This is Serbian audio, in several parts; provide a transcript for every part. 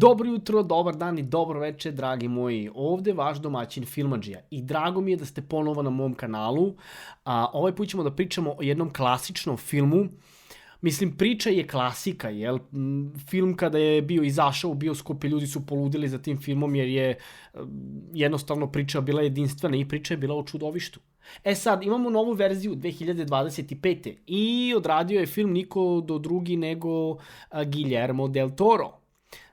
Dobro jutro, dobar dan i dobro večer, dragi moji. Ovde vaš domaćin Filmadžija i drago mi je da ste ponovo na mom kanalu. Ovaj put ćemo da pričamo o jednom klasičnom filmu. Mislim, priča je klasika, jel? Film kada je bio izašao u bioskope, ljudi su poludili za tim filmom jer je jednostavno priča bila jedinstvena i priča je bila o čudovištu. E sad, imamo novu verziju 2025. I odradio je film niko drugi nego Guillermo del Toro.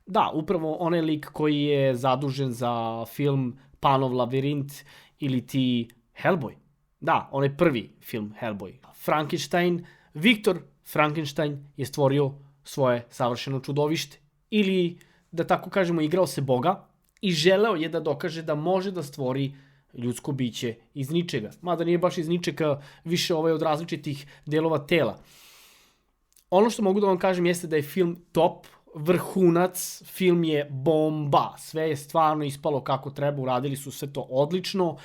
Da, upravo onaj lik koji je zadužen za film Panov lavirint ili ti Hellboy. Da, onaj prvi film Hellboy. Frankenstein, Viktor Frankenstein je stvorio svoje savršeno čudovište. Ili, da tako kažemo, igrao se Boga i želeo je da dokaže da može da stvori ljudsko biće iz ničega. Mada nije baš iz ničega, više od različitih delova tela. Ono što mogu da vam kažem jeste da je film top, vrhunac, film je bomba, sve je stvarno ispalo kako treba, uradili su sve to odlično.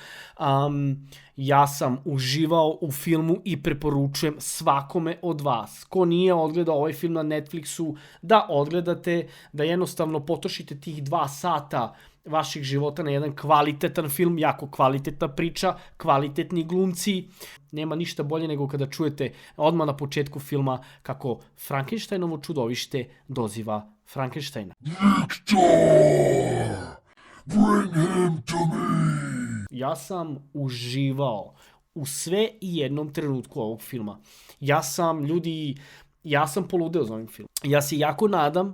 Ja sam uživao u filmu i preporučujem svakome od vas ko nije odgledao ovaj film na Netflixu da odgledate, da jednostavno potrošite tih 2 sata vaših života na jedan kvalitetan film, jako kvalitetna priča, kvalitetni glumci. Nema ništa bolje nego kada čujete odmah na početku filma kako Frankensteinovo čudovište doziva Frankensteina. Victor! Bring him to me! Ja sam uživao u sve i jednom trenutku ovog filma. Ja sam poludeo za ovim filmom. Ja se jako nadam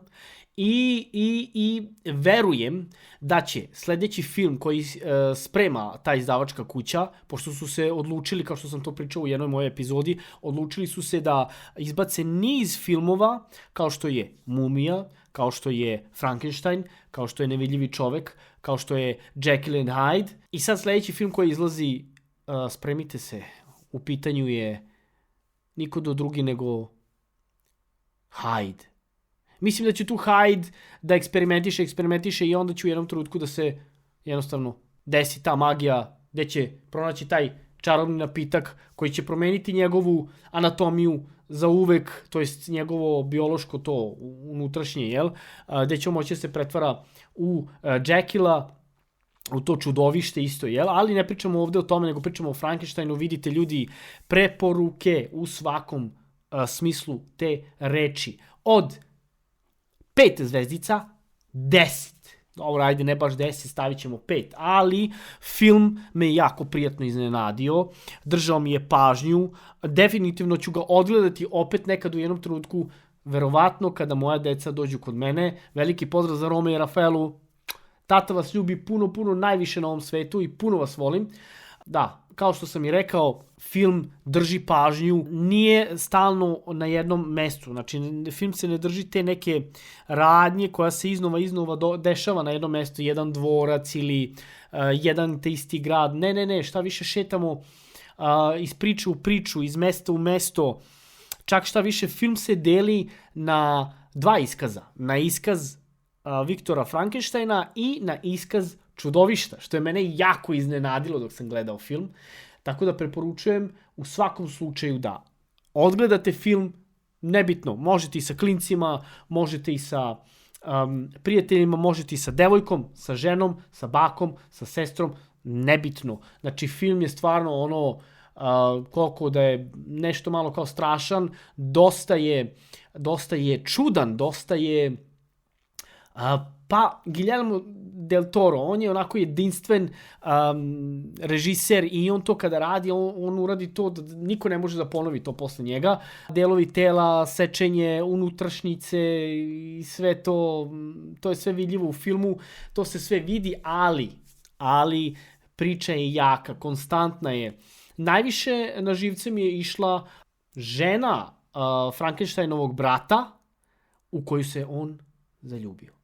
i verujem da će sledeći film koji sprema ta izdavačka kuća, pošto su se odlučili, kao što sam to pričao u jednoj mojoj epizodi, odlučili su se da izbace niz filmova kao što je Mumija, kao što je Frankenstein, kao što je Nevidljivi čovek, kao što je Jekyll and Hyde. I sad sledeći film koji izlazi, spremite se, u pitanju je niko drugi nego Hyde. Mislim da će tu Hyde da eksperimentiše i onda će u jednom trenutku da se jednostavno desi ta magija gde će pronaći taj čarobni napitak koji će promeniti njegovu anatomiju za uvek, to jest njegovo biološko to unutrašnje, jel? Gde će on moći da se pretvara u Jekylla, u to čudovište isto, jel? Ali ne pričamo ovde o tome, nego pričamo o Frankensteinu. Vidite ljudi, preporuke u svakom smislu te reči. Od 5 zvezdica, 10. Dobro, ajde, ne baš 10, stavit ćemo 5. Ali film me jako prijatno iznenadio. Držao mi je pažnju. Definitivno ću ga odgledati opet nekad u jednom trenutku. Verovatno kada moja deca dođu kod mene. Veliki pozdrav za Rome i Rafaelu. Tata vas ljubi puno najviše na ovom svetu i puno vas volim. Da, kao što sam i rekao, film drži pažnju, nije stalno na jednom mestu. Znači, film se ne drži te neke radnje koja se iznova dešava na jednom mestu, jedan dvorac ili jedan te isti grad. Ne, šta više šetamo iz priče u priču, iz mesta u mesto. Čak šta više, film se deli na 2 iskaza. Na iskaz Viktora Frankensteina i na iskaz čudovišta, što je mene jako iznenadilo dok sam gledao film. Tako da preporučujem u svakom slučaju da odgledate film, nebitno, možete i sa klincima, možete i sa prijateljima, možete i sa devojkom, sa ženom, sa bakom, sa sestrom, nebitno. Znači, film je stvarno ono, koliko da je nešto malo kao strašan, dosta je čudan, dosta je pa Guillermo del Toro, on je onako jedinstven režiser i on to kada radi, on uradi to da niko ne može da ponovi to posle njega. Delovi tela, sečenje, unutrašnjice i sve to je sve vidljivo u filmu, to se sve vidi, ali priča je jaka, konstantna je. Najviše na živce mi je išla žena Frankensteinovog brata u koju se on zaljubio.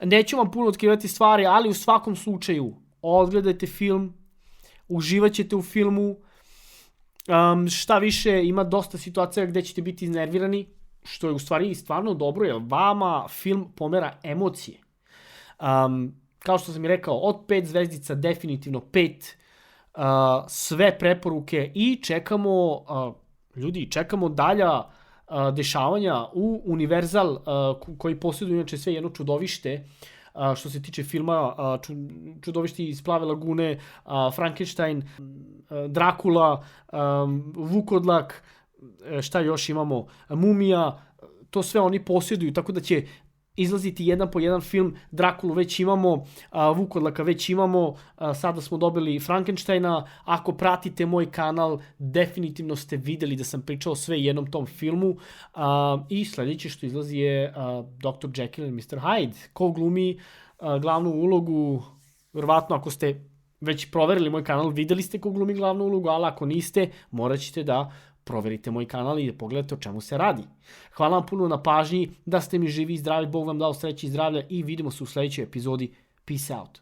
Neću vam puno otkrivati stvari, ali u svakom slučaju odgledajte film, uživat ćete u filmu. Šta više, ima dosta situacija gde ćete biti iznervirani, što je u stvari stvarno dobro, jer vama film pomera emocije. Kao što sam i rekao, od 5 zvezdica definitivno 5, sve preporuke i čekamo dalja dešavanja u Universal, koji posjeduje inače sve jedno čudovište, što se tiče filma, čudovišti iz Plave lagune, Frankenstein, Drakula, Vukodlak, šta još imamo, Mumija, to sve oni posjeduju, tako da će izlaziti jedan po jedan film. Drakulu već imamo, Vukodlaka već imamo, sada smo dobili Frankensteina. Ako pratite moj kanal, definitivno ste videli da sam pričao sve jednom tom filmu. I sljedeće što izlazi je Dr. Jekyll and Mr. Hyde. Ko glumi glavnu ulogu? Vjerovatno ako ste već proverili moj kanal, videli ste ko glumi glavnu ulogu, ali ako niste, morat ćete da proverite moj kanal i da pogledate o čemu se radi. Hvala vam puno na pažnji, da ste mi živi i zdravi, Bog vam dao sreće i zdravlja i vidimo se u sljedećoj epizodi. Peace out.